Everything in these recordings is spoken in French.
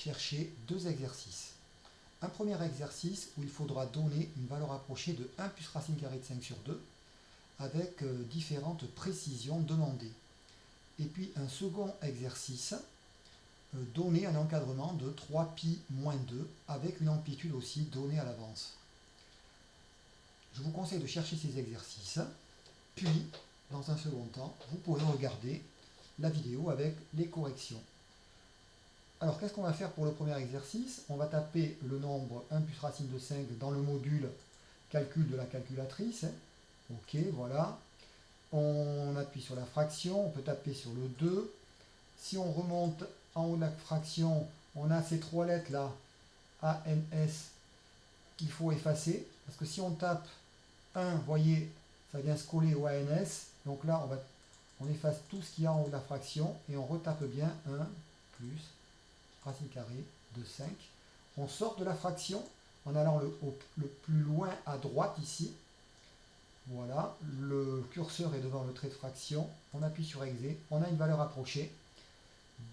chercher deux exercices. Un premier exercice où il faudra donner une valeur approchée de 1 plus racine carrée de 5 sur 2 avec différentes précisions demandées. Et puis un second exercice, donner un encadrement de 3pi moins 2 avec une amplitude aussi donnée à l'avance. Je vous conseille de chercher ces exercices, puis dans un second temps, vous pourrez regarder la vidéo avec les corrections. Alors, qu'est-ce qu'on va faire pour le premier exercice? On va taper le nombre 1 plus racine de 5 dans le module calcul de la calculatrice. Ok, voilà. On appuie sur la fraction, on peut taper sur le 2. Si on remonte en haut de la fraction, on a ces trois lettres là, ANS, qu'il faut effacer. Parce que si on tape 1, vous voyez, ça vient se coller au ANS. Donc là, on efface tout ce qu'il y a en haut de la fraction et on retape bien 1 plus racine carrée de 5. On sort de la fraction en allant le plus loin à droite ici. Voilà, le curseur est devant le trait de fraction. On appuie sur Exe. On a une valeur approchée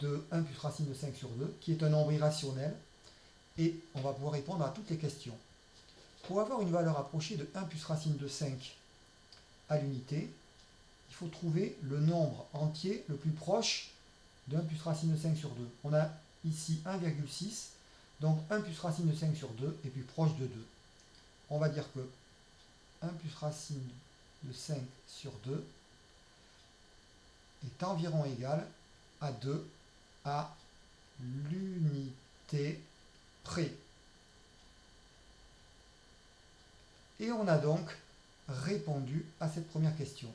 de 1 plus racine de 5 sur 2, qui est un nombre irrationnel. Et on va pouvoir répondre à toutes les questions. Pour avoir une valeur approchée de 1 plus racine de 5 à l'unité, il faut trouver le nombre entier le plus proche de 1 plus racine de 5 sur 2. On a ici 1,6, donc 1 plus racine de 5 sur 2 est plus proche de 2. On va dire que 1 plus racine de 5 sur 2 est environ égal à 2 à l'unité près. Et on a donc répondu à cette première question.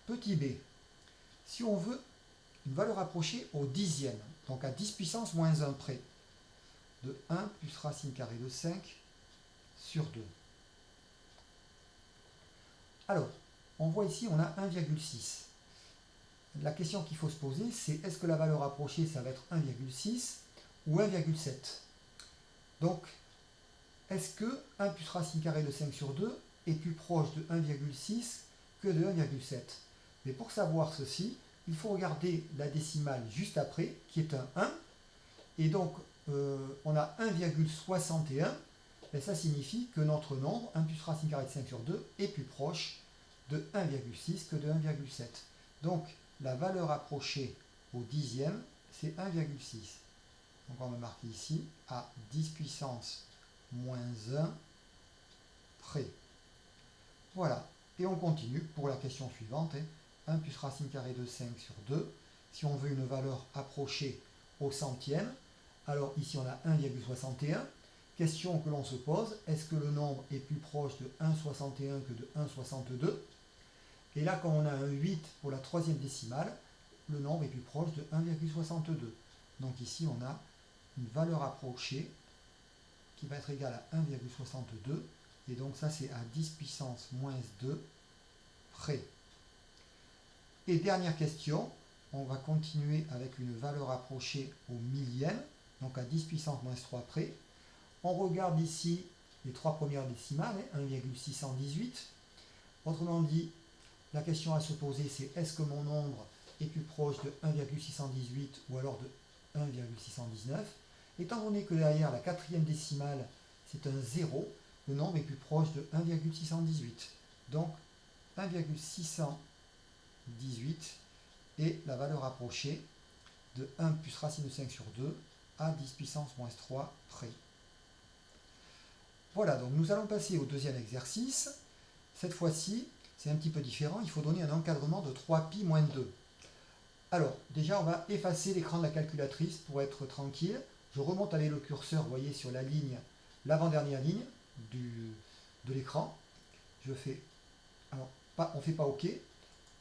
Petit b, si on veut une valeur approchée au dixième, donc à 10 puissance moins 1 près, de 1 plus racine carrée de 5 sur 2. Alors, on voit ici, on a 1,6. La question qu'il faut se poser, c'est est-ce que la valeur approchée, ça va être 1,6 ou 1,7? Donc, est-ce que 1 plus racine carrée de 5 sur 2 est plus proche de 1,6 que de 1,7? Mais pour savoir ceci, il faut regarder la décimale juste après, qui est un 1. Et donc, on a 1,61. Et ça signifie que notre nombre, 1 plus racine carrée de 5 sur 2, est plus proche de 1,6 que de 1,7. Donc, la valeur approchée au dixième, c'est 1,6. Donc, on va marquer ici à 10 puissance moins 1 près. Voilà. Et on continue pour la question suivante. 1 plus racine carrée de 5 sur 2. Si on veut une valeur approchée au centième, alors ici on a 1,61. Question que l'on se pose, est-ce que le nombre est plus proche de 1,61 que de 1,62? Et là, quand on a un 8 pour la troisième décimale, le nombre est plus proche de 1,62. Donc ici, on a une valeur approchée qui va être égale à 1,62. Et donc ça, c'est à 10 puissance moins 2 près. Et dernière question, on va continuer avec une valeur approchée au millième, donc à 10 puissance moins 3 près. On regarde ici les trois premières décimales, 1,618. Autrement dit, la question à se poser, c'est est-ce que mon nombre est plus proche de 1,618 ou alors de 1,619? Étant donné que derrière la quatrième décimale, c'est un 0, le nombre est plus proche de 1,618. Donc, 1,618 est la valeur approchée de 1 plus racine de 5 sur 2 à 10 puissance moins 3 près. Voilà, donc nous allons passer au deuxième exercice. Cette fois-ci, c'est un petit peu différent. Il faut donner un encadrement de 3pi moins 2. Alors, déjà, on va effacer l'écran de la calculatrice pour être tranquille. Je remonte avec le curseur, vous voyez, sur la ligne, l'avant-dernière ligne de l'écran. Je fais... Alors, on ne fait pas OK,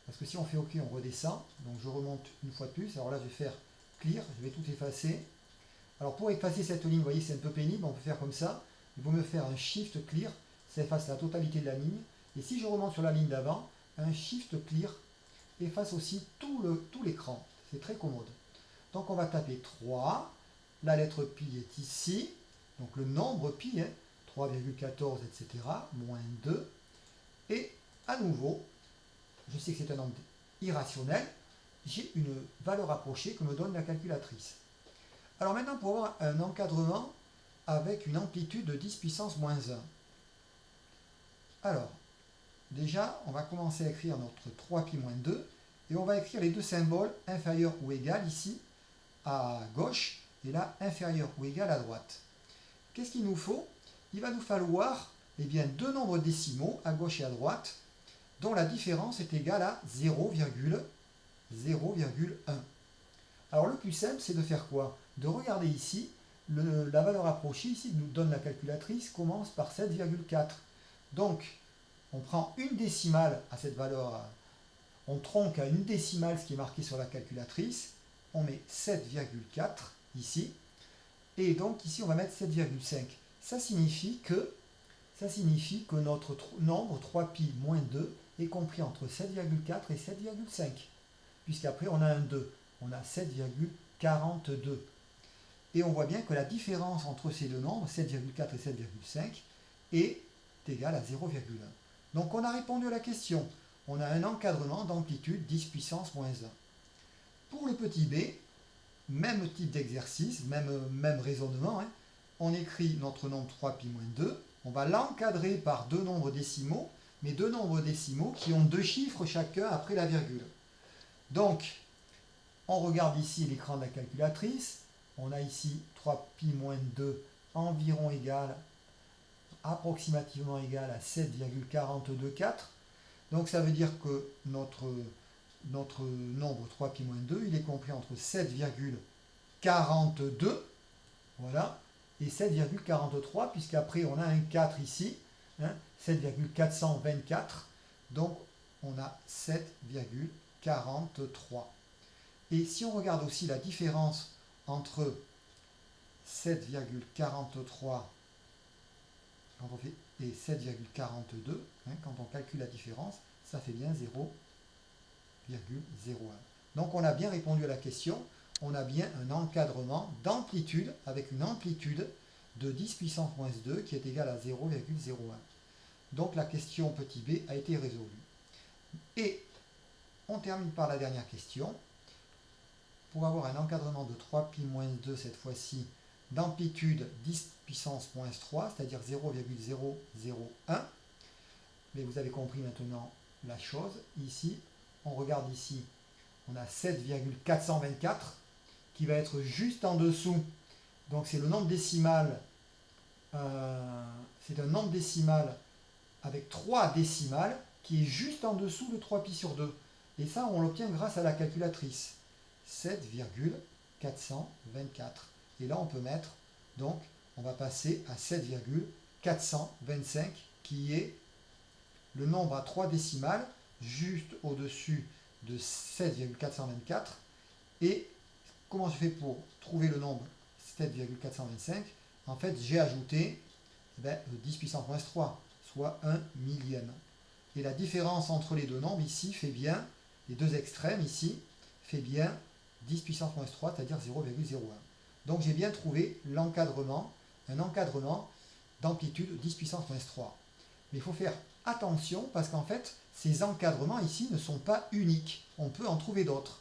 parce que si on fait OK, on redescend. Donc, je remonte une fois de plus. Alors là, je vais faire Clear, je vais tout effacer. Alors, pour effacer cette ligne, vous voyez, c'est un peu pénible. On peut faire comme ça. Il vaut mieux faire un Shift Clear, ça efface la totalité de la ligne. Et si je remonte sur la ligne d'avant, un Shift Clear efface aussi tout l'écran. C'est très commode. Donc on va taper 3, la lettre pi est ici, donc le nombre pi, 3,14, etc., moins 2. Et à nouveau, je sais que c'est un nombre irrationnel, j'ai une valeur approchée que me donne la calculatrice. Alors maintenant, pour avoir un encadrement avec une amplitude de 10 puissance moins 1. Alors, déjà, on va commencer à écrire notre 3π-2 et on va écrire les deux symboles inférieur ou égal ici à gauche et là inférieur ou égal à droite. Qu'est-ce qu'il nous faut? Il va nous falloir bien, deux nombres décimaux à gauche et à droite dont la différence est égale à 0,1. Alors le plus simple, c'est de faire quoi? De regarder ici, la valeur approchée ici que nous donne la calculatrice commence par 7,4. Donc, on prend une décimale à cette valeur, on tronque à une décimale ce qui est marqué sur la calculatrice, on met 7,4 ici, et donc ici on va mettre 7,5. Ça signifie que notre nombre 3π-2 est compris entre 7,4 et 7,5, puisqu'après on a un 2, on a 7,42. Et on voit bien que la différence entre ces deux nombres, 7,4 et 7,5, est égale à 0,1. Donc on a répondu à la question. On a un encadrement d'amplitude 10 puissance moins 1. Pour le petit b, même type d'exercice, même raisonnement, hein. On écrit notre nombre 3π-2, on va l'encadrer par deux nombres décimaux, mais deux nombres décimaux qui ont deux chiffres chacun après la virgule. Donc, on regarde ici l'écran de la calculatrice, on a ici 3π-2 environ égal, approximativement égal à 7,424. Donc ça veut dire que notre nombre 3π-2, il est compris entre 7,42, voilà, et 7,43, puisqu'après on a un 4 ici, hein, 7,424, donc on a 7,43. Et si on regarde aussi la différence entre 7,43 et 7,42, hein, quand on calcule la différence, ça fait bien 0,01. Donc on a bien répondu à la question, on a bien un encadrement d'amplitude avec une amplitude de 10 puissance moins 2 qui est égale à 0,01. Donc la question petit b a été résolue. Et on termine par la dernière question. Pour avoir un encadrement de 3π-2 cette fois-ci d'amplitude 10 puissance moins 3, c'est-à-dire 0,001, mais vous avez compris maintenant la chose. Ici, on regarde ici, on a 7,424 qui va être juste en dessous. Donc c'est le nombre décimal, c'est un nombre décimal avec 3 décimales qui est juste en dessous de 3π sur 2. Et ça, on l'obtient grâce à la calculatrice. 7,424. Et là, on peut mettre, donc, on va passer à 7,425 qui est le nombre à 3 décimales juste au-dessus de 7,424. Et comment je fais pour trouver le nombre 7,425? En fait, j'ai ajouté 10 puissance moins 3, soit 1 millième. Et la différence entre les deux nombres ici fait bien, les deux extrêmes ici, fait bien 10 puissance moins 3, c'est-à-dire 0,01. Donc j'ai bien trouvé l'encadrement, un encadrement d'amplitude 10 puissance moins 3. Mais il faut faire attention parce qu'en fait, ces encadrements ici ne sont pas uniques. On peut en trouver d'autres.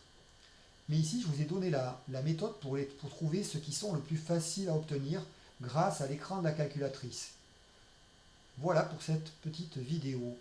Mais ici, je vous ai donné la méthode pour trouver ceux qui sont le plus faciles à obtenir grâce à l'écran de la calculatrice. Voilà pour cette petite vidéo.